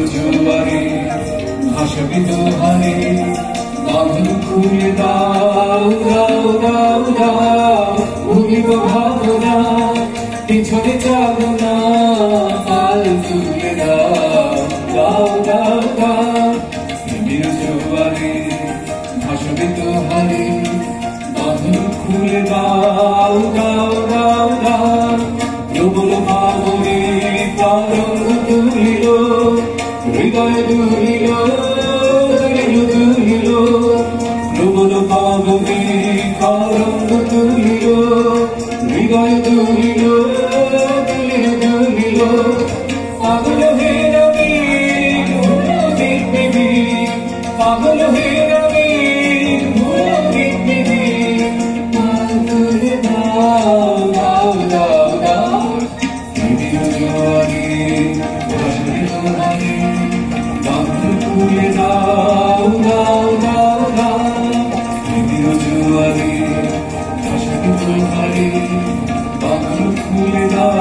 জোয়ারে ভাসবে দোহারে বাঁধন খুলে দাও দাও দাও দাও ভুলিব ভাবনা পিছনে যাব না পাল তুলে দাও দাও দাও দাও জোয়ারে ভাসবে দোহারে বাঁধন খুলে দাও দাও দাও দাও প্রবল ভাবনে তরঙ্গ তুলিল হৃদয় দুলিল দুলিল প্রবল ভাবনে তরঙ্গ তুলিল হৃদয় দুলিল দুলিল দুলিল পাগল হে রবি দেখবি পাগল হে রবি দেখবি পাগল দাও দাও দাও দাও জোয়ারে ভাসবে দোহারে বাঁধন খুলে দাও দাও দাও দাও জোয়ারে ভাসবে দোহারে বাঁধন খুলে দাও